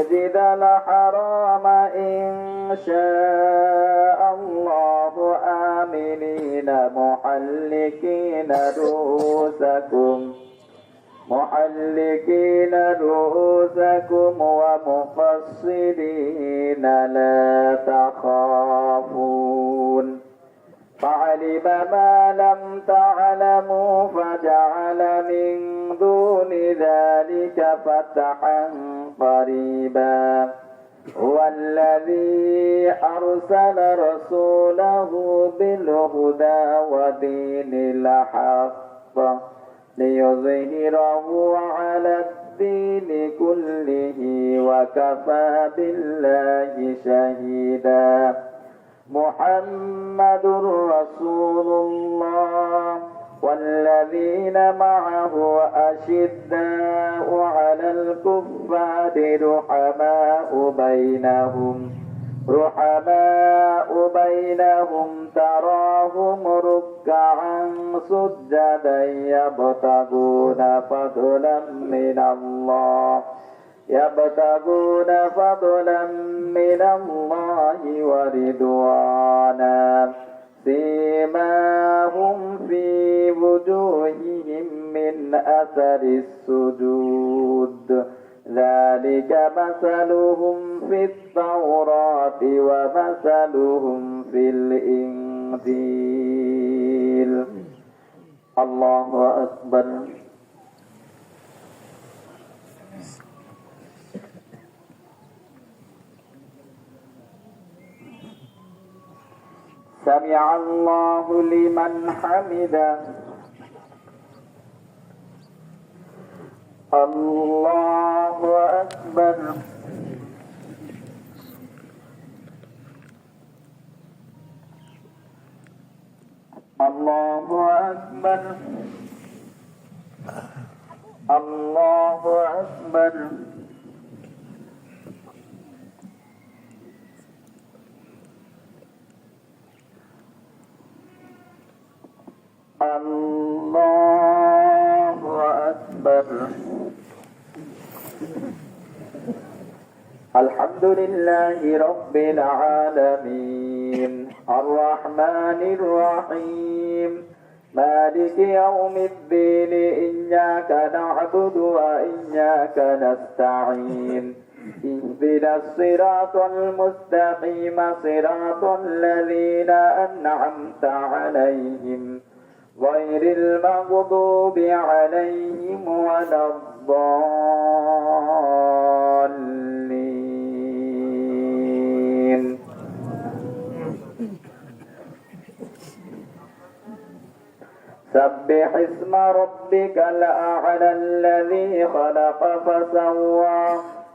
المسجد الحرام إن شاء الله آمنين محلقين رؤوسكم ومقصرين لا تخافون فعلم ما لم تعلموا فجعل من دون ذلك فتحا قريبا هو الذي أرسل رسوله بالهدى ودين الحق ليظهره على الدين كله وكفى بالله شهيدا محمد رسول الله والذين معه أشداء على الكفار رحماء بينهم تراهم ركعا سجدا يبتغون فضلا من الله ورضوانا سيماهم في وجوههم من أثر السجود ذلك مثلهم في التوراة ومثلهم في الإنجيل الله أكبر سمع الله لمن حمده الله أكبر الله أكبر الله أكبر الله أكبر الحمد لله رب العالمين الرحمن الرحيم مالك يوم الدين إياك نعبد وإياك نستعين اهدنا الصراط المستقيم صراط الذين أنعمت عليهم غير المغضوب عليهم ولا الضالين سبح اسم ربك الأعلى الذي خلق فسوى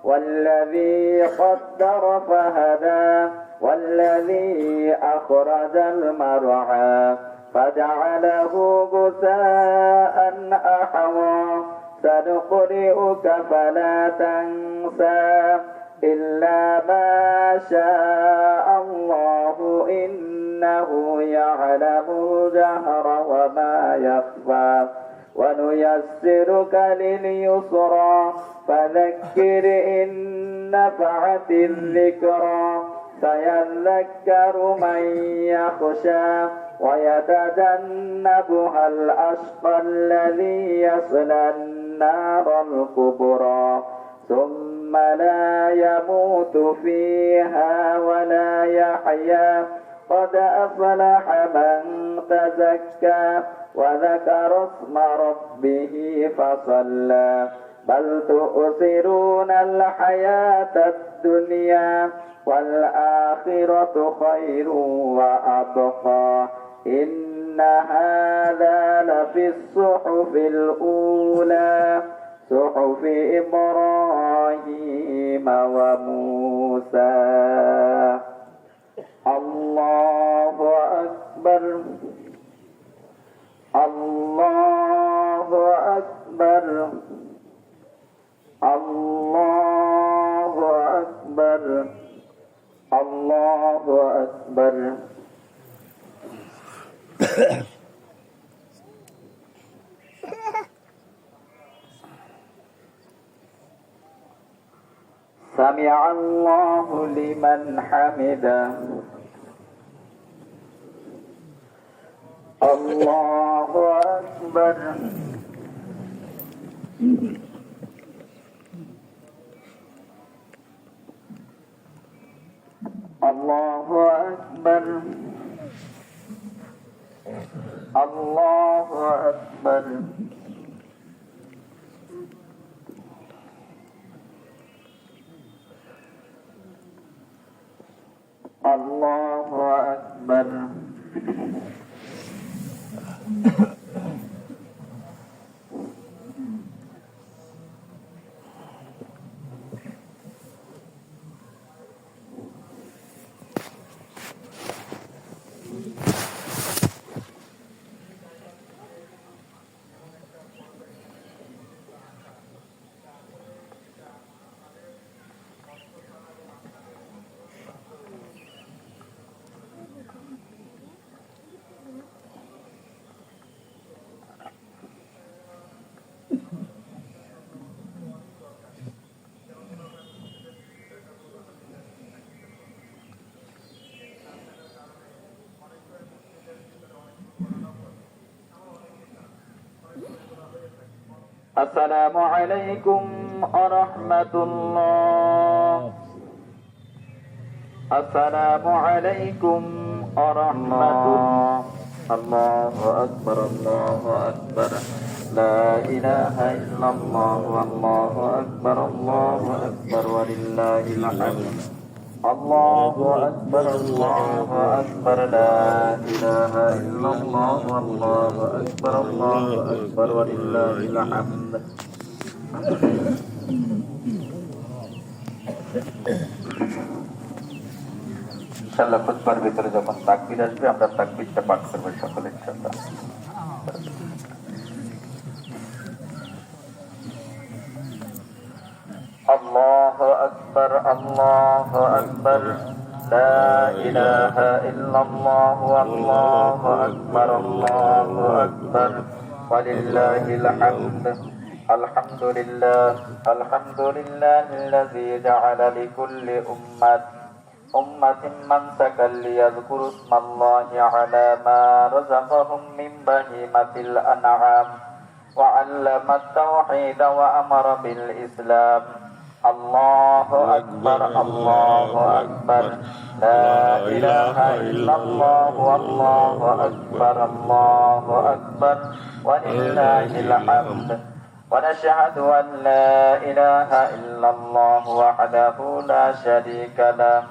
والذي قدر فهدى والذي أخرج المرعى فجعله غثاء أحوى سنقرئك فلا تنسى إلا ما شاء الله إنه يعلم الجهر وما يخفى ونيسرك لليسرى فذكر إن نفعت الذكرى سيذكر من يخشى ويتجنبها الأشقى الذي يصلى النار الكبرى ثم لا يموت فيها ولا يحيا قد أفلح من تزكى وذكر اسم ربه فصلى بل تؤثرون الحياة الدنيا والآخرة خير وأبقى إن هذا لفي الصحف الأولى صحف إبراهيم وموسى الله أكبر الله أكبر الله أكبر الله أكبر سمع الله لمن حمده الله أكبر الله أكبر الله أكبر الله أكبر السلام عليكم ورحمة الله السلام عليكم ورحمة الله الله أكبر الله أكبر لا إله إلا الله والله أكبر الله أكبر ولله الحمد الله أكبر الله أكبر لا إله إلا الله والله أكبر الله أكبر ولله الحمد ইনশাআল্লাহ খুতবার ভিতরে যখন তাকবীর আসবে আমরা তাকবীরটা পাঠ করব সকলে ইনশাআল্লাহ الله أكبر الله أكبر لا إله إلا الله والله أكبر الله أكبر ولله الحمد الحمد لله الذي جعل لكل أمة منسكا ليذكروا اسم الله على ما رزقهم من بهيمة الأنعام وعلم التوحيد وأمر بالإسلام الله أكبر الله أكبر لا إله إلا الله والله أكبر الله أكبر ولله الحمد ونشهد أن لا إله إلا الله وحده لا شريك له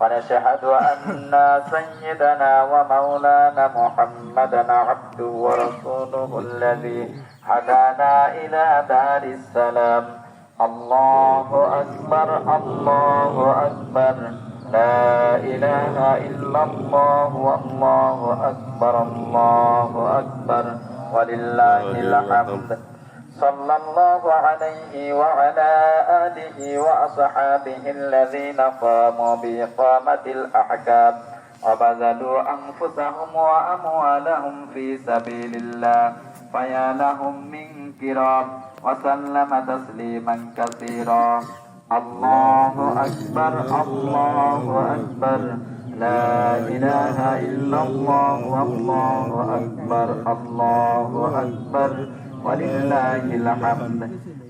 ونشهد أن سيدنا ومولانا محمدا عبده ورسوله الذي هدانا إلى دار السلام الله أكبر الله أكبر لا إله إلا الله والله أكبر الله أكبر ولله الحمد صلى الله عليه وعلى آله وأصحابه الذين قاموا بإقامة الأحكام وبذلوا أنفسهم وأموالهم في سبيل الله فيا لهم من كرام وسلم تسليما كثيرا الله أكبر الله أكبر لا إله إلا الله والله أكبر الله أكبر ولله الحمد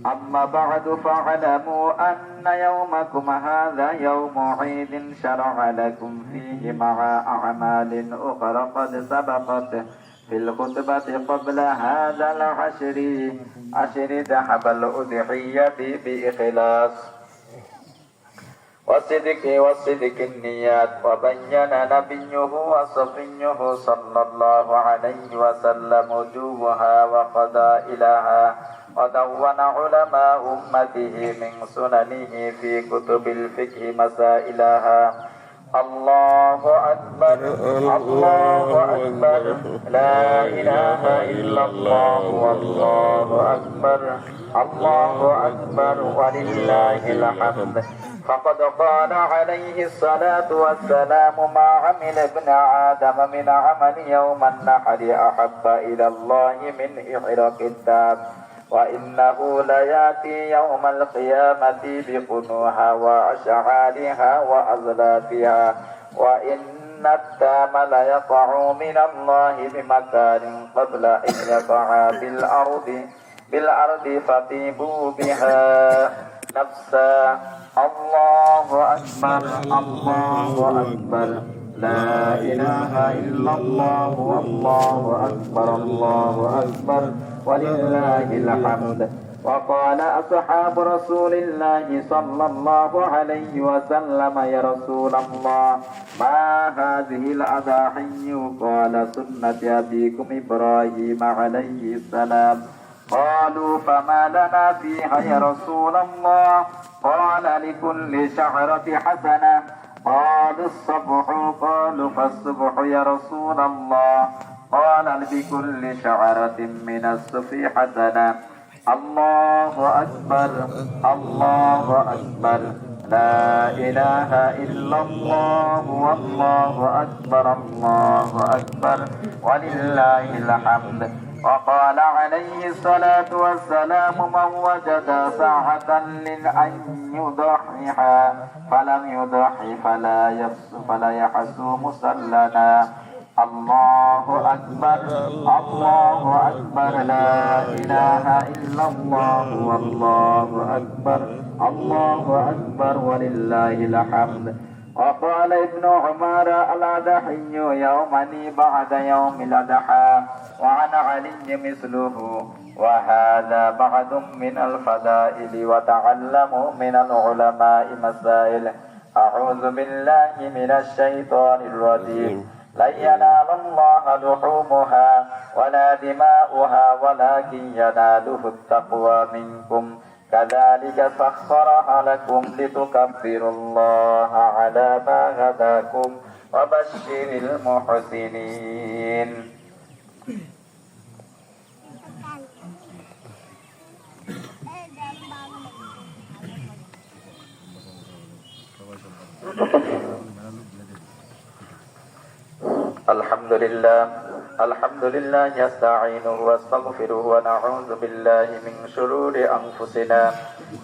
أما بعد فاعلموا أن يومكم هذا يوم عيد شرع لكم فيه مع أعمال أخرى قد سبقت في الخطبة قبل هذا العشر ذهب الأضحية بإخلاص وصدق النيات وبين نبيه وصفيه صلى الله عليه وسلم وجوبها وفضائلها ودون علماء أمته من سننه في كتب الفقه مسائلها الله أكبر الله أكبر لا إله إلا الله والله أكبر الله أكبر ولله الحمد فقد قال عليه الصلاة والسلام ما عمل ابن آدم من عمل يوم النحر أحب إلى الله من إحراق الداب وإنه ليأتي يوم القيامة بقنوها وأشعارها وأزلافها وإن التام ليقع من الله بمكان قبل أن يقع بالأرض فطيبوا بها نفسا. الله أكبر الله أكبر لا إله إلا الله والله أكبر الله أكبر ولله الحمد. وقال أصحاب رسول الله صلى الله عليه وسلم يا رسول الله ما هذه الأضاحي؟ قال سنة أبيكم إبراهيم عليه السلام. قالوا فما لنا فيها يا رسول الله؟ قال لكل شعرة حسنة. قالوا الصبح. قالوا فالصبح يا رسول الله؟ قال بكل شعرة من الصبح حسنة. الله أكبر الله أكبر لا إله إلا الله والله أكبر الله أكبر ولله الحمد. وقال عليه الصلاة والسلام من وجد ساعة أن يضحيها فلم يضحي فلا يحسو مصلنا. الله أكبر الله أكبر لا إله إلا الله والله أكبر الله أكبر ولله الحمد. وقال ابن عمر الأضحي يومني بعد يوم الأضحى. وعن علي مثله. وهذا بعض من الفضائل وتعلموا من العلماء مسائل. أعوذ بالله من الشيطان الرجيم. لن ينال الله لحومها ولا دماؤها ولكن يناله التقوى منكم كذلك سخرها لكم لتكبروا الله على ما هداكم وبشر المحسنين. الحمد لله نستعينه واستغفره ونعوذ بالله من شرور أنفسنا.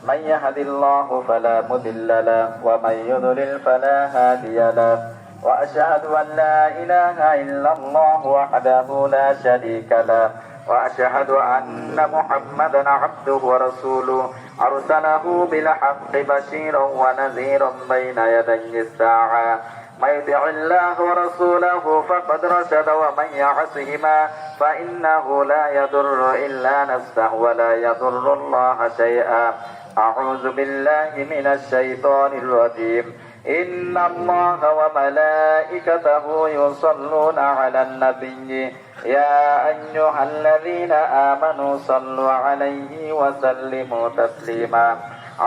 من يهد الله فلا مضل له ومن يضلل فلا هادي له. وأشهد أن لا إله إلا الله وحده لا شريك له. وأشهد أن محمدا عبده ورسوله أرسله بالحق بشيرا ونذيرا بين يدي الساعة. من يطع الله ورسوله فقد رشد ومن يعصهما فإنه لا يضر إلا نفسه ولا يضر الله شيئا. أعوذ بالله من الشيطان الرجيم. إن الله وملائكته يصلون على النبي يا أيها الذين آمنوا صلوا عليه وسلموا تسليما.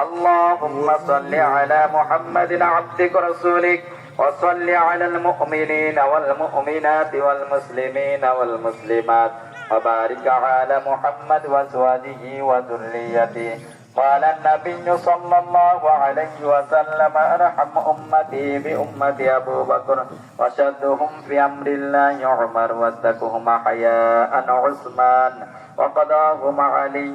اللهم صل على محمد عبدك ورسولك وصل على المؤمنين والمؤمنات والمسلمين والمسلمات وبارك على محمد وأزواجه وذريته. قال النبي صلى الله عليه وسلم أرحم أمتي بأمتي أبو بكر وشدهم في أمر الله عمر واتقهم حياء عثمان وقضاهم علي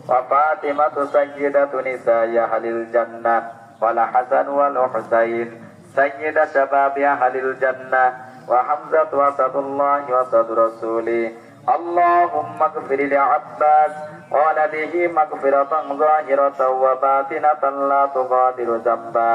وفاطمة سيدة نساء أهل الجنة والحسن والحسين سيد شباب أهل الجنة وحمزة وسد الله وسد رسوله. اللهم اغفر لعباس ولده مغفرة ظاهرة وباطنة لا تغادر ذنبا.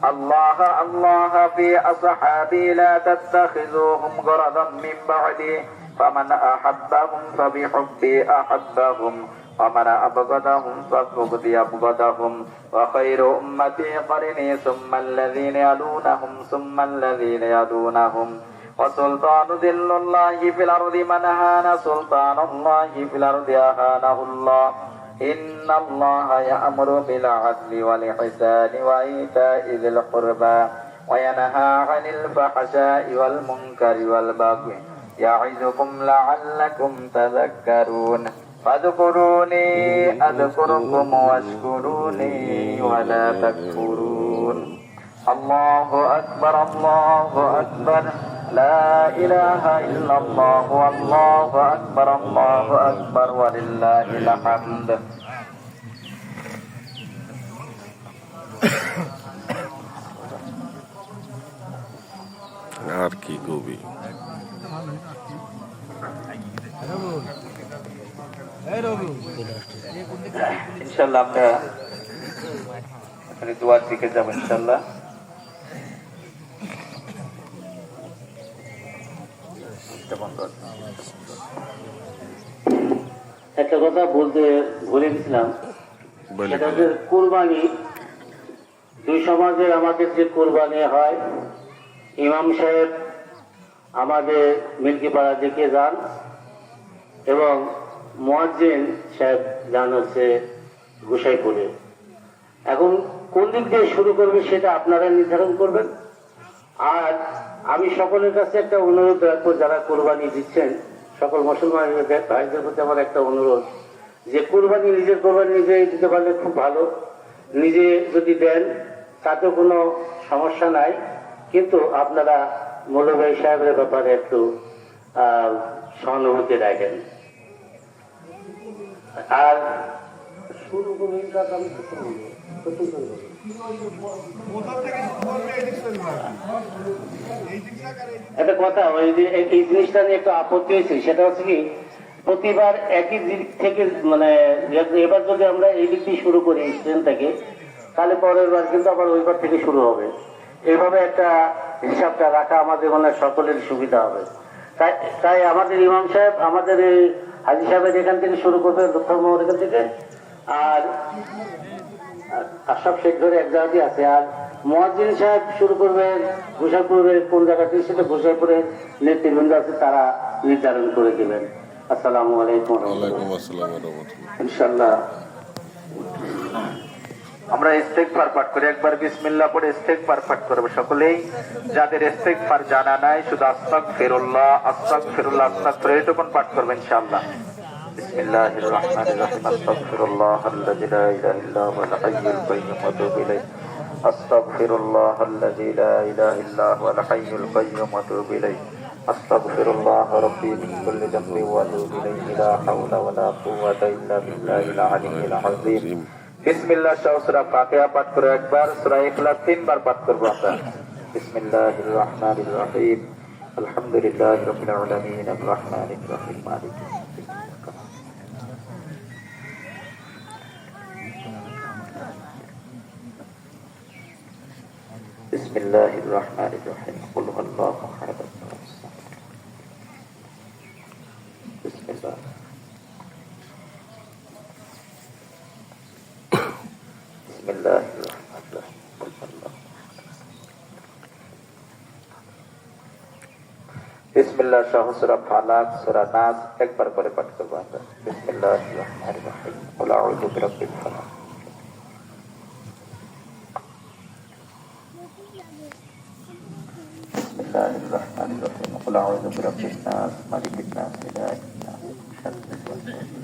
الله في أصحابي لا تتخذوهم غرضا من بعدي فمن أحبهم فبحبي أحبهم ومن أبغضهم فبغضي أبغضهم. وخير أمتي قرني ثم الذين يلونهم ثم الذين يلونهم. وسلطان ذل الله في الأرض من هان سلطان الله في الأرض أهانه الله. إن الله يأمر بالعدل والإحسان وإيتاء ذي القربى وينهى عن الفحشاء والمنكر والبغي يعظكم لعلكم تذكرون. فاذكروني أذكركم واشكروني ولا تكفرون. الله أكبر الله أكبر لا إله إلا الله والله أكبر ولله الحمد আর কি কবি ইনশাআল্লাহ আমরা এখানে দোয়ার দিকে যাব ইনশাআল্লাহ। একটা কথা বলতে ভুলে গেছিলাম, বলে সেটা হচ্ছে কুরবানি। দুই সমাজে আমাদের যে কুরবানি হয়, ইমাম সাহেব আমাদের মিল্কিপাড়া দিকে যান এবং মুয়াজ্জিন সাহেব যান হচ্ছে গোসাইপুরে। এখন কোন দিক দিয়ে শুরু করবে সেটা আপনারা নির্ধারণ করবেন। আর আমি সকলের কাছে একটা অনুরোধ রাখবো, যারা কোরবানি দিচ্ছেন সকল মুসলমান ভাইদের প্রতি আমার একটা অনুরোধ, যে কোরবানি নিজের কোরবানি নিজে দিতে পারলে খুব ভালো। নিজে যদি দেন তাতে কোনো সমস্যা নাই, কিন্তু আপনারা মৌলভী সাহেবের ব্যাপারে একটু সহানুভূতি রাখেন। আর শুরু করবেন কাজ আমি একটা কথা, ওই যে এই জিনিসটা নিয়ে একটু আপত্তি হয়েছে, সেটা হচ্ছে কি প্রতিবার একই দিক থেকে, মানে এবার যদি আমরা এই দিক দিয়ে শুরু করি স্ট্যান্ড থেকে, তাহলে পরের বার কিন্তু আবার ওইবার থেকে শুরু হবে। এইভাবে একটা হিসাবটা রাখা আমাদের মানে সকলের সুবিধা হবে। তাই আমাদের ইমাম সাহেব আমাদের এই হাজি সাহেবের এখান থেকে শুরু করবে, লক্ষ্মণ এখান থেকে, আর আশরাফ শেখ ধরে এক জায়গাতে আছে, আর মুয়াজ্জিন সাহেব শুরু করবে গোসাইপুরে। কোন জায়গাতে সেটা গোসাইপুরের নেতৃবৃন্দ আছে, তারা নির্ধারণ করে দিবেন। আসসালামু আলাইকুম। ওয়ালাইকুম আসসালাম ওয়া রাহমাতুল্লাহ। ইনশাআল্লাহ আমরা ইস্তেগফার পাঠ করি, একবার বিসমিল্লাহ পড়ে ইস্তেগফার পাঠ করব সকলেই। যাদের ইস্তেগফার জানা নাই শুধু আস্তাগফিরুল্লাহ আস্তাগফিরুল্লাহ আস্তাগফির এটুকুন পাঠ করবেন ইনশাআল্লাহ। বিসমিল্লাহির রহমানির রহিম আস্তাগফিরুল্লাহাল্লাযী লা ইলাহা ইল্লা হুয়াল হাইয়ুল কাইয়্যুম ওয়া আতুবু ইলাইহি আস্তাগফিরুল্লাহাল্লাযী লা ইলাহা ইল্লা হুয়াল হাইয়ুল কাইয়্যুম ওয়া আতুবু ইলাইহি আস্তাগফিরুল্লাহ রাব্বী মিন কুল্লি যামবিন ওয়া আতুবু ইলাইহি লা হাওলা ওয়া লা কুওয়াতা ইল্লা বিল্লাহিল আলিয়্যিল আযীম। বিসমিল্লাহ সহ সূরা ফাতিহা পাঠ করে একবার, সূরা ইখলাস তিনবার পাঠ করব আমরা। বিসমিল্লাহির রহমানির রহিম আলহামদুলিল্লাহি রাব্বিল আলামিন আর রহমানির রহিম মালিকি বিসমিল্লাহির রহমানির রহিম কুল হুয়াল্লাহু আহাদ বিসমিল্লাহ বিসমিল্লাহির রহমানির রহিম কুল হুয়াল্লাহু বিসমিল্লাহ সহ সূরা ফালাক সূরা নাস একবার করে পাঠ করব আমরা। বিসমিল্লাহির রহমানির রহিম কুল আউযু বিরাব্বিল ফালাক বিসমিল্লাহির রহমানির রহিম কুল আউযু বিরাব্বিন নাস মালিকিন নাস ইলাহিন নাস মিন শাররিল ওয়াসওয়াসিল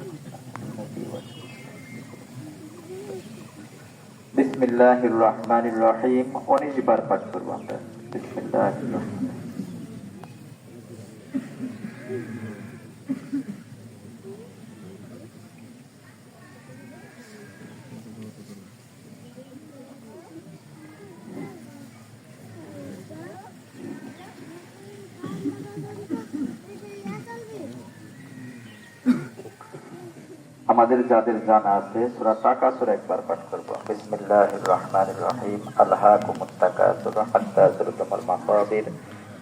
বিসমিল্লাহির রহমানির রহিম 19 বার পাঠ করব আমরা। বিসমিল্লাহির রহমানির আমাদের যাদের জানা আছে সূরা তাকাসুর একবার পাঠ করব। বিসমিল্লাহির রহমানির রহিম আলহাকুমুত তাকাসুর হাত্তা যুরতুমুল মাকাবির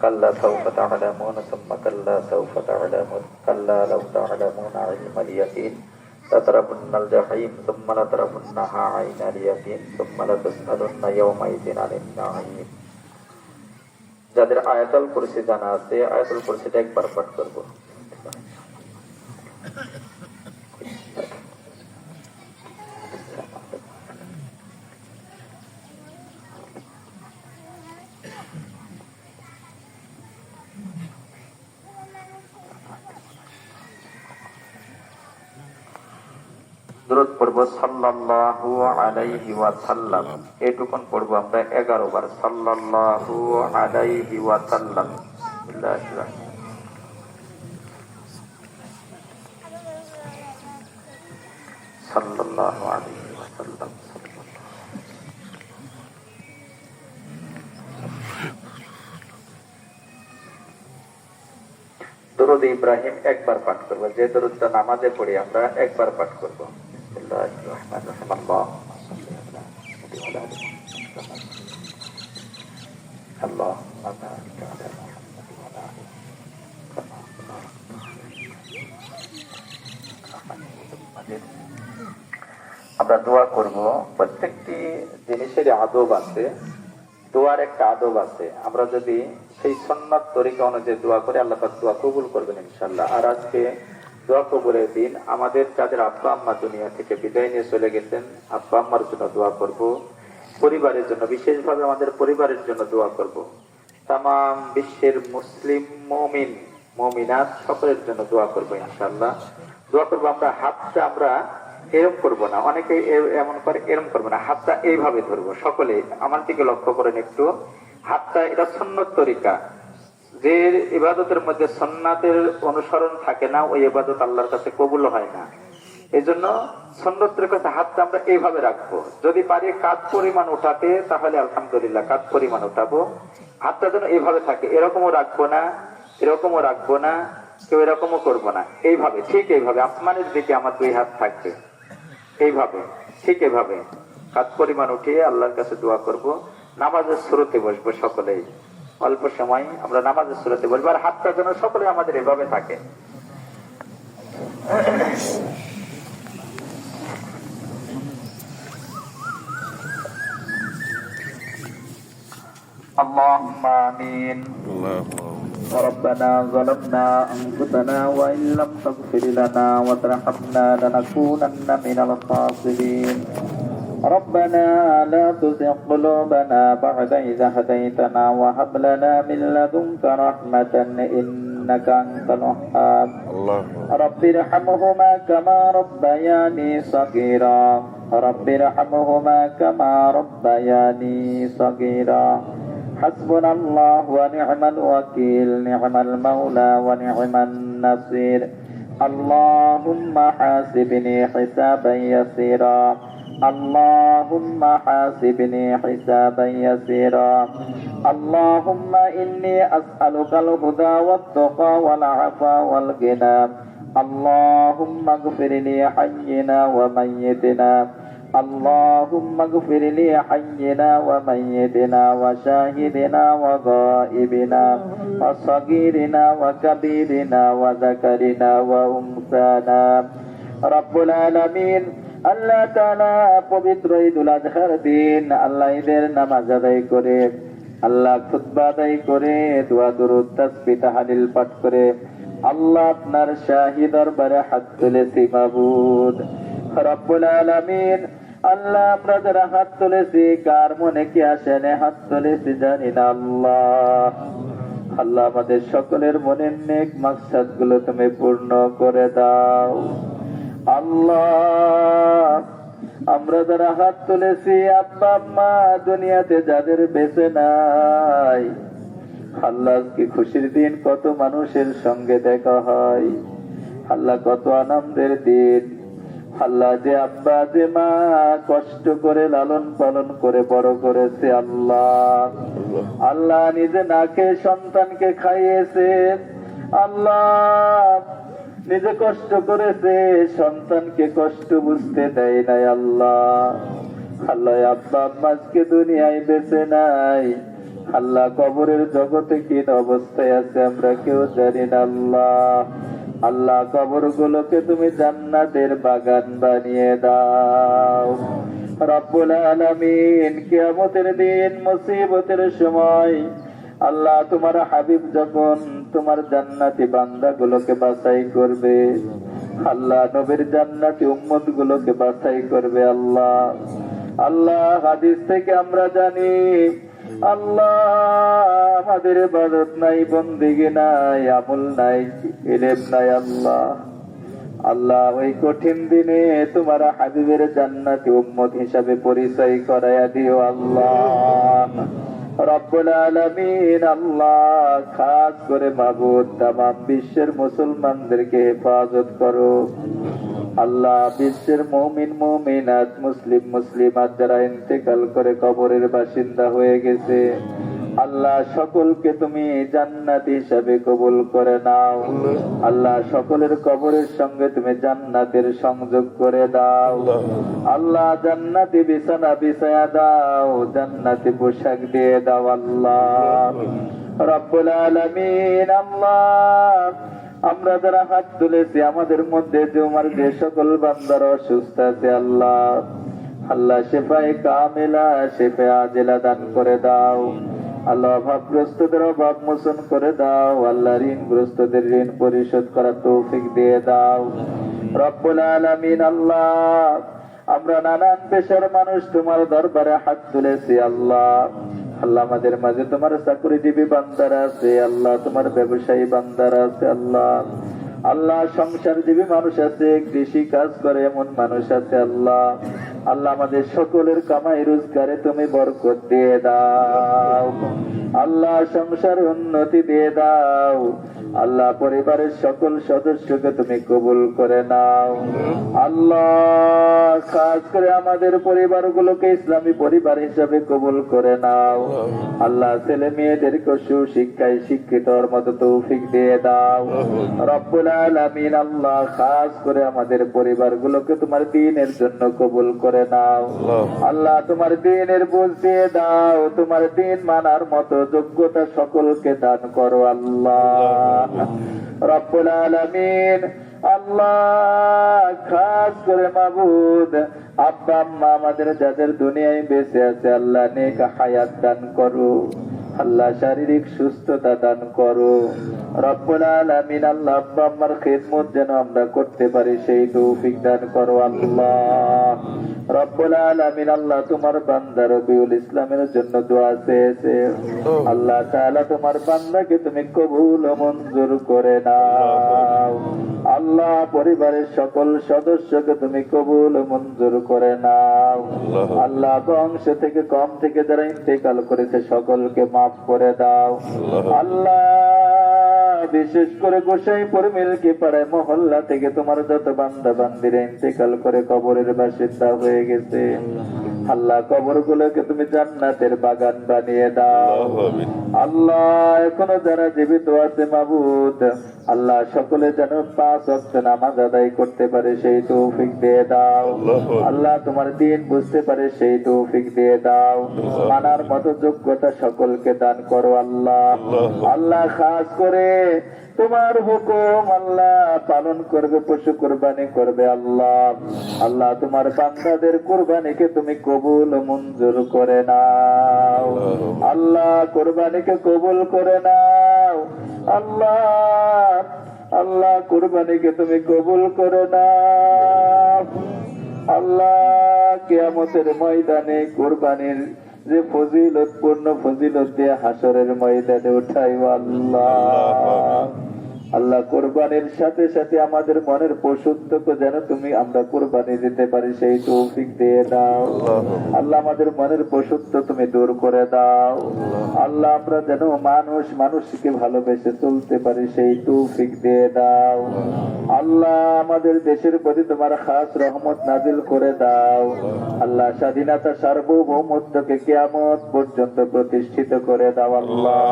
কাল্লা সাওফা তা'লামুন সুম্মা কাল্লা সাওফা তা'লামুন কাল্লা লাউ তা'লামুন ইলমাল ইয়াকিন লাতারাবুন্নাল জাহিম সুম্মা লাতারাবুন্নাহা আইনাল ইয়াকিন সুম্মা লাতুসআলুন্না ইয়াওমাইযিন আনিন নাঈম। যাদের আয়াতুল কুরসি জানা আছে আয়াতুল কুরসিটা একবার পাঠ করব। দুরূদ পড়ব সাল্লাল্লাহু আলাইহি ওয়া সাল্লাম, এটুকুন পড়ব আমরা 11 বার। সাল্লাল্লাহু আলাইহি ওয়া সাল্লাম বিসমিল্লাহির রহমানির রহিম। সাল্লাল্লাহু আলাইহি ওয়াসাল্লাম। দরুদ ইব্রাহিম একবার পাঠ করব, যে দরুদটা নামাজে পড়ি আমরা একবার পাঠ করব। বিসমিল্লাহির রহমানির রহিম। আল্লাহুম্মা বারিক আলা মুহাম্মাদ ওয়া আলা আলি মুহাম্মাদ। আমরা দোয়া করব। প্রত্যেকটি জিনিসের আদব আছে, দোয়ার একটা আদব আছে। আমরা যদি সেই সুন্নাত তরিকা অনুযায়ী দোয়া করে আল্লাহ পাক দোয়া কবুল করবেন ইনশাআল্লাহ। আর আজকে দোয়া কবুলের দিন। আমাদের যাদের আব্বা আম্মা দুনিয়া থেকে বিদায় নিয়ে চলে গেছেন, আব্বা আম্মার জন্য দোয়া করব। পরিবারের জন্য, বিশেষভাবে আমাদের পরিবারের জন্য দোয়া করব। তাম বিশ্বের মুসলিম মুমিন মুমিনাত সকলের জন্য দোয়া করব ইনশাআল্লাহ। দোয়া করব। আমরা হাতটা আমরা এরম করবো না, অনেকে এমন করে, এরম করবো না, হাতটা এইভাবে ধরবো। সকলে আমার দিকে লক্ষ্য করেন একটু। হাতটা, এটা সুন্নত তরিকা। যে ইবাদতের মধ্যে সুন্নাতের অনুসরণ থাকে না, ওই ইবাদত আল্লাহর কাছে কবুল হয় না। এই জন্য সুন্নতের কাছে হাতটা আমরা এইভাবে রাখবো। যদি পারি কাঁধ পরিমাণ উঠাতে, তাহলে আলহামদুলিল্লাহ কাঁধ পরিমাণ উঠাবো। হাতটা যেন এইভাবে থাকে, এরকমও রাখবো না, এরকমও রাখবো না, কেউ এরকমও করবো না। এইভাবে, ঠিক এইভাবে আসমানের দিকে আমার দুই হাত থাকবে, এইভাবে, ঠিক এভাবে কাঁধ পরিমাণ উঠিয়ে আল্লাহর কাছে দোয়া করব। নামাজের শুরুতে বসবো সকলেই, অল্প সময় আমরা নামাজের শুরুতে বসবো। আর হাতটা যেন সকলে আমাদের এভাবে থাকে। আল্লাহুম্মা আমিন। ربنا ظلمنا أنفسنا وإن لم تغفر لنا وترحمنا لنكونن من الخاسرين. ربنا لا تزغ قلوبنا بعد إذ هديتنا وهب لنا من لدنك رحمة إنك أنت الوهاب. رب ارحمهما كما ربياني صغيرا. رب ارحمهما كما ربياني صغيرا. حسبنا الله ونعم الوكيل، نعم المولى ونعم النصير. اللهم حاسبني حسابا يسيرا. اللهم حاسبني حسابا يسيرا. اللهم إني أسألك الهدى والتقى والعفا والغنى. اللهم اغفر لي حينا وميتنا. اللهم اغفر لي حينا وميتنا وشاهدنا وغائبنا وصغيرنا وكبيرنا وذكرنا وأنثانا. رب العالمين আল্লাহ তাআলা পবিত্র ঈদুল আজহার দিন আল্লাহ ঈদের নামাজ আদায় করে, আল্লাহ খুতবা আদায় করে, দোয়া দুরূদ তাসবিহ তাহলিল পাঠ করে আল্লাহ আপনার শাহী দরবারে হাত তুলেছি মাবুদ রব্বুল আলামিন। আল্লাহ আমরা যারা হাত তুলেছি, কার মনে কি আসে না হাত তুলেছি জানি না আল্লাহ। আল্লাহ আমাদের সকলের মনের নেক মাকসাদ গুলো তুমি পূর্ণ করে দাও আল্লাহ। আমরা যারা হাত তুলেছি, আব্বা আম্মা দুনিয়াতে যাদের বেঁচে নাই, আল্লাহ কি খুশির দিন, কত মানুষের সঙ্গে দেখা হয় আল্লাহ, কত আনন্দের দিন আল্লাহ। যে আব্বা যে মা কষ্ট করে লালন পালন করে বড় করেছে আল্লাহ, আল্লাহ নিজে না খেয়ে সন্তানকে খাইয়েছে আল্লাহ, নিজে কষ্ট করেছে সন্তানকে কষ্ট বুঝতে দেয় নাই আল্লাহ। আল্লাহ আব্বা আম্মাকে দুনিয়ায় বেঁচে নাই আল্লাহ, কবরের জগতে কি অবস্থায় আছে আমরা কেউ জানি না আল্লাহ। আল্লাহ কবর গুলোকে তুমি জান্নাতের বাগান বানিয়ে দাও রব্বুল আলামিন। কিয়ামতের দিন মুসিবতের সময় আল্লাহ তোমার হাবিব যখন তোমার জান্নাতি বান্দা গুলোকে বাছাই করবে আল্লাহ, নবীর জান্নাতি উম্মত গুলোকে বাছাই করবে আল্লাহ। আল্লাহ হাদিস থেকে আমরা জানি আল্লাহ আমাদের ইবাদত নাই, বন্দেগী নাই, আমল নাই, ইলম নাই আল্লাহ। আল্লাহ ওই কঠিন দিনে তোমার হাবিবের জান্নাতি উম্মত হিসাবে পরিচয় করাইয়া দিও আল্লাহ। রব্বুল আলামিন আল্লাহ, খাস করে মাবুদ তামাম বিশ্বের মুসলমানদেরকে হেফাজত করো। আল্লাহ, বিশ্বের মুমিন মুমিনাত মুসলিম মুসলিমাত যারা ইন্তেকাল করে কবরের বাসিন্দা হয়ে গেছে, আল্লাহ সকলকে তুমি জান্নাতি হিসাবে কবুল করে নাও। আল্লাহ, সকলের কবরের সঙ্গে তুমি জান্নাতের সংযোগ করে দাও। আল্লাহ, জান্নাতি বিছানা বিছায়া দাও, জান্নাতি পোশাক দিয়ে দাও। আল্লাহ রব্বুল আলামিন আল্লাহ, আমরা যারা হাত তুলেছি আমাদের মধ্যে তোমার যে সকল বান্দারা অসুস্থ আছে আল্লাহ, আল্লাহ শেফায়ে কামিলা শেফায়ে আজিলা দান করে দাও। আল্লাহ, অভাবগ্রস্তদের অভাব মোচন করে দাও। আল্লাহ, ঋণগ্রস্তদের ঋণ পরিশোধ করার তৌফিক দিয়ে দাও। রব্বুল আলামিন আল্লাহ, আমরা নানান পেশার মানুষ তোমার দরবারে হাত তুলেছি আল্লাহ। আল্লাহ, আমাদের মাঝে তোমার চাকরিজীবী বান্দারা আছে আল্লাহ, তোমার ব্যবসায়ী বান্দারা আছে আল্লাহ। আল্লাহ, সংসারজীবী মানুষ আছে, কৃষি কাজ করে এমন মানুষ আছে আল্লাহ। আল্লাহ, আমাদের সকলের কামাই রোজগারে তুমি বরকত দিয়ে দাও। আল্লাহ, সংসার উন্নতি দিয়ে দাও। আল্লাহ, পরিবারের সকল সদস্যকে তুমি কবুল করে নাও। আল্লাহ, খাস করে আমাদের পরিবারগুলোকে ইসলামী পরিবার হিসাবে কবুল করে নাও। আল্লাহ, ছেলে মেয়েদেরকে সুশিক্ষায় শিক্ষিত হওয়ার মতো তৌফিক দিয়ে দাও। রব্বুল আলামিন আল্লাহ, খাস করে আমাদের পরিবারগুলোকে তোমার দ্বীনের জন্য কবুল করে নাও। আল্লাহ, তোমার দ্বীনের বুঝ দিয়ে দাও। তোমার দ্বীন মানার মতো যোগ্যতা সকলকে দান করো আল্লাহ রব্বুল আলামিন আল্লাহ, খাস করে মাবুদ আব্বা আম্মা আমাদের যাদের দুনিয়ায় বেঁচে আছে আল্লাহ, নেক হায়াত দান করো। আল্লাহ, শারীরিক সুস্থতা দান করো। রব্বুল আলামিন আল্লাহ, আব্বা আম্মার খিদমত যেন আমরা করতে পারি সেই তৌফিক দান করো আল্লাহ রব্বুল আলামিন আল্লাহ, তোমার বান্দা রবিউল ইসলামের জন্য দোয়া চেয়েছে আল্লাহ তাআলা, তোমার বান্দাকে তুমি কবুল ও মঞ্জুর করে নাও। আল্লাহ, পরিবারের সকল সদস্যকে তুমি কবুল ও মঞ্জুর করে নাও। আল্লাহ, বংশ থেকে কম থেকে যারা ইন্তেকাল করেছে সকলকে মাফ করে দাও। আল্লাহ, বিশেষ করে গোসাইপুর মিল্কি পাড়ায় মহল্লা থেকে তোমার যত বান্দা বান্দিরা ইন্তেকাল করে কবরের বাসিন্দা হয়ে গেছে আল্লাহ, কবর গুলোকে তুমি জান্নাতের বাগান বানিয়ে দাও। আল্লাহ, এখনো যারা জীবিত আছে মাবুদ আল্লাহ, সকলে যেন 5 ওয়াক্ত নামাজ আদায় করতে পারে সেই তৌফিক দিয়ে দাও। আল্লাহ, তোমার দ্বীন বুঝতে পারে সেই তৌফিক দিয়ে দাও। মানার মতো যোগ্যতা সকলকে দান করো আল্লাহ। আল্লাহ, খাস করে তোমার হুকুম আল্লাহ পালন করবে, পশু কুরবানি করবে আল্লাহ। আল্লাহ, তোমার বান্দাদের কুরবানিকে তুমি কবুল ও মঞ্জুর করে নাও। আল্লাহ, কুরবানিকে কবুল করে নাও। আল্লাহ আল্লাহ, কুরবানিকে তুমি কবুল করে নাও। আল্লাহ, কিয়ামতের ময়দানে কুরবানির যে ফজিলত পূর্ণ ফজিলত দিয়ে হাসরের ময়দানে উঠাইও আল্লাহ। আল্লাহ, কোরবানির সাথে সাথে আমাদের মনের পশুত্বকে যেন তুমি আমরা কোরবানি দিতে পারি সেই তৌফিক দিয়ে দাও। আল্লাহ, আমাদের মনের পশুত্ব তুমি দূর করে দাও। আল্লাহ, আমরা যেন মানুষকে ভালোবেসে চলতে পারি সেই তৌফিক দিয়ে দাও। আল্লাহ, আমাদের দেশের প্রতি তোমার খাস রহমত নাজিল করে দাও। আল্লাহ, স্বাধীনতা সার্বভৌমত্বকে কিয়ামত পর্যন্ত প্রতিষ্ঠিত করে দাও আল্লাহ।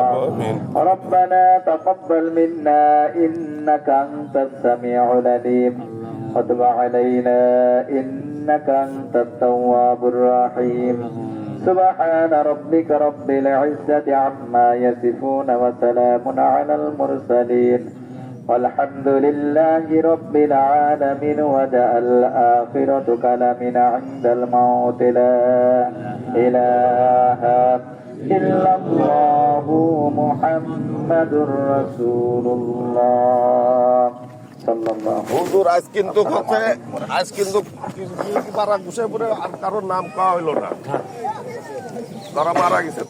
রব্বানা তাকাব্বাল মিন্না ইন্নাকা আনতাস সামিউল আলিম ওয়া তুব আলাইনা ইন্নাকা আনতাত তাওয়াবুর রহিম। সুবহান রাব্বিকা রাব্বিল ইজ্জাতি আম্মা ইয়াসিফুন ওয়া সালামুন আলাল মুরসালিন والحمد لله رب العالمين وجعل آخرة كلامنا عند الموت لا إله إلا الله محمد رسول الله صلى الله হুজুর আজ কিন্তু পাড়া গুছাই পরে আর কারোর নাম পাওয়া হইল না, তারা মারা গেছে।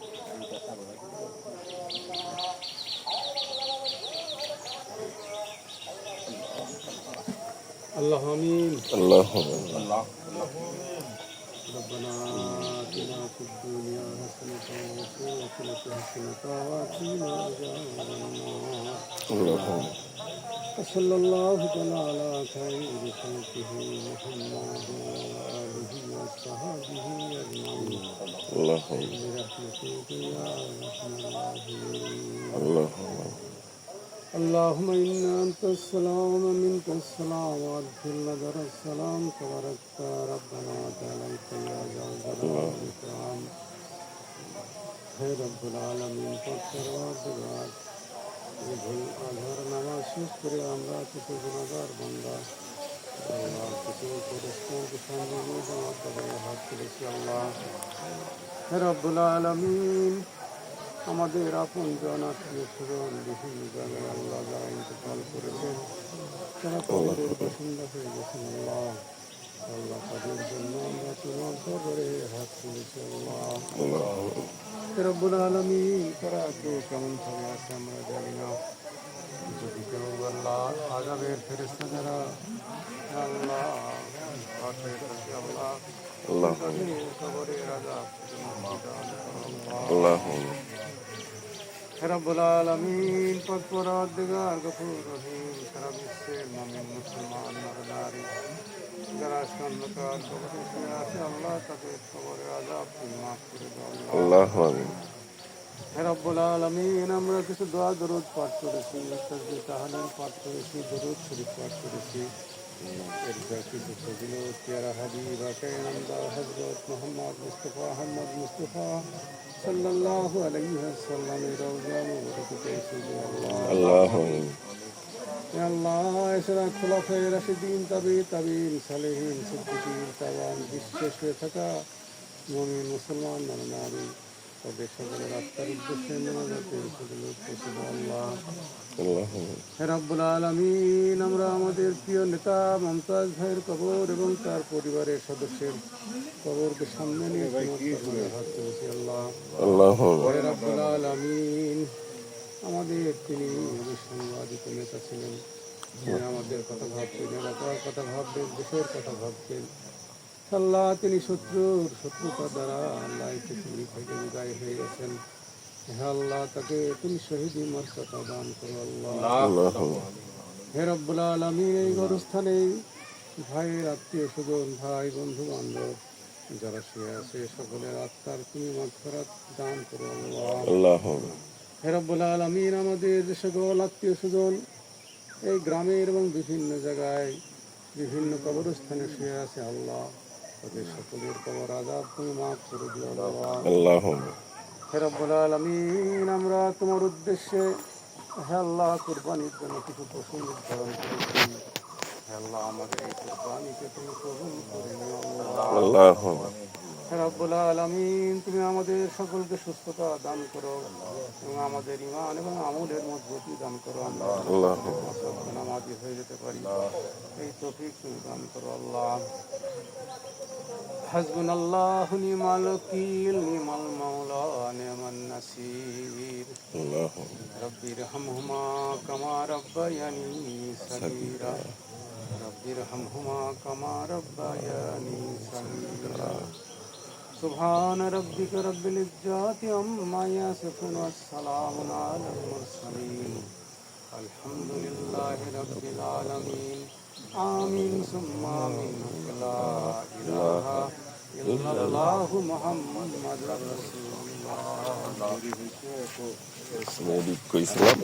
اللهم آمين. اللهم ربنا آتنا في الدنيا حسنة وفي الآخرة الحسنة وقنا عذاب النار. اللهم وصلى الله تعالى على خير خلقه محمد وآله وصحبه أجمعين اللهم برحمتك يا أرحم الراحمين. اللهم اللهم إنا أنت السلام ومنك السلام واغفر لنا السلام تباركت ربنا وتعاليت يا ذا الجلال والإكرام. হে রব্বুল আলামিন পরওয়ারদিগার ঈদুল আজহার নামাজ শেষ করে আমরা কিছু গুনাহগার বান্দা আল্লাহ কিছু পরিশ্রমকে সামনে নিয়ে যাওয়ার পরে হাত তুলেছি আল্লাহ। হে রব্বুল আলামিন আমাদের আপন জন আত্মীয় স্বজন বিভিন্ন জায়গায় আল্লাহ যারা ইন্তেকাল করেছেন তারা কবরের বাসিন্দা হয়ে গেছেন আল্লাহ। আল্লাহ তাদের জন্য আমরা তোমার দরবারে হাত তুলেছি আল্লাহ। হে রব্বুল আলামিন তারা কেউ কেমন ভাবে আছে আমরা জানি না, যদি কেউ আল্লাহ আযাবের ফেরেশতা যারা আল্লাহ পাশের কাছে আল্লাহ اللهم কবরের আযাব থেকে মুক্তি দান করো আল্লাহ। اللهم হে রব্বুল আলামিন পরওয়ারদিগার গফুর রহিম সারা বিশ্বের মুমিন মুসলমান নর-নারী যারা অন্ধকার কবরে শুয়ে আছে আল্লাহ তাদের কবরের আযাব তুমি মাফ করে দাও আল্লাহ। اللهم হে রব্বুল আলামিন আমরা কিছু দোয়া দরুদ পাঠ করেছি, তাসবিহ তাহলিল পাঠ করেছি, দরুদ শরীফ পাঠ করেছি। এর কিছু সেগুলো পেয়ারা হাবিব আকাইনামদা হযরত মুহাম্মদ মুস্তাফা আহমদ মুস্তাফা সাল্লাল্লাহু আলাইহি ওয়াসাল্লামের রওজা মুবারকে এসেছে আল্লাহ। اللهم ইয়া আল্লাহ এছাড়া খোলাফায়ে রাশিদিন তাবিঈন সালেহিন সিদ্দিকিন তাওয়ান বিশ্বাস হয়ে থাকা মুমিন মুসলমান নর-নারী তাদের সকলের আত্মার উদ্দেশ্যে মোনাজাতের সেগুলো পৌঁছে দাও আল্লাহ। اللهم হে রব্বুল আলামিন আমরা আমাদের প্রিয় নেতা মমতাজ ভাইয়ের কবর এবং তার পরিবারের সদস্যের কবরকে সামনে নিয়ে তোমার দরবারে হাত তুলেছি আল্লাহ। اللهم হে রব্বুল আলামিন আমাদের তিনি সাংবাদিক নেতা ছিলেন, তিনি আমাদের কথা ভাবতেন, এলাকার কথা ভাবতেন, দেশের কথা ভাবতেন আল্লাহ। তিনি শত্রুতা দ্বারা আল্লাহ এই পৃথিবী থেকে বিদায় হয়ে গেছেন। হে আল্লাহ তাকে তুমি শহীদ মর্যাদা দান করো আল্লাহ। اللهم হে রব্বুল আলামিন এই গরস্থানে ভাইয়ের আত্মীয় স্বজন ভাই বন্ধু বান্ধব যারা শুয়ে আছে সকলের আত্মার তুমি মাগফিরাত দান করো আল্লাহ। اللهم হে রব্বুল আলামিন আমাদের যে সকল আত্মীয় স্বজন এই গ্রামের এবং বিভিন্ন জায়গায় বিভিন্ন কবরস্থানে শুয়ে আছে আল্লাহ তাদের সকলের কবর আযাব তুমি মাফ করে দিও আল্লাহ। اللهم হে রব্বুল আলামিন আমরা তোমার উদ্দেশ্যে হে আল্লাহ কুরবানির জন্য কিছু পশু নির্ধারণ করেছি। হে আল্লাহ আমাদের এই কুরবানিকে তুমি কবুল করে নিও আল্লাহ। اللهم হে রব্বুল আলামিন তুমি আমাদের সকলকে সুস্থতা দান করো এবং আমাদের ঈমান এবং আমলের মজবুতি দান করো আল্লাহ। اللهم নামাজি হয়ে যেতে পারি এই তৌফিক তুমি দান করো আল্লাহ। হাসবুনাল্লাহু নি'মাল ওয়াকিল নি'মাল মাওলা নি'মান নাসির। اللهم রব্বিরহামহুমা কামা রাব্বায়ানি সগীরা রব্বিরহামহুমা কামা রাব্বায়ানি সগীরা। সুবহান রাব্বিকা রাব্বিল ইজ্জাতি আম্মা ইয়াসিফুন ওয়া সালামুন আলাল মুরসালিন আলহামদুলিল্লাহি রাব্বিল আলামিন। আমিন সুম্মা আমিন। লা ইলাহা ইল্লাল্লাহু মুহাম্মাদুর রাসূলুল্লাহ। اسمه بيكو اسلام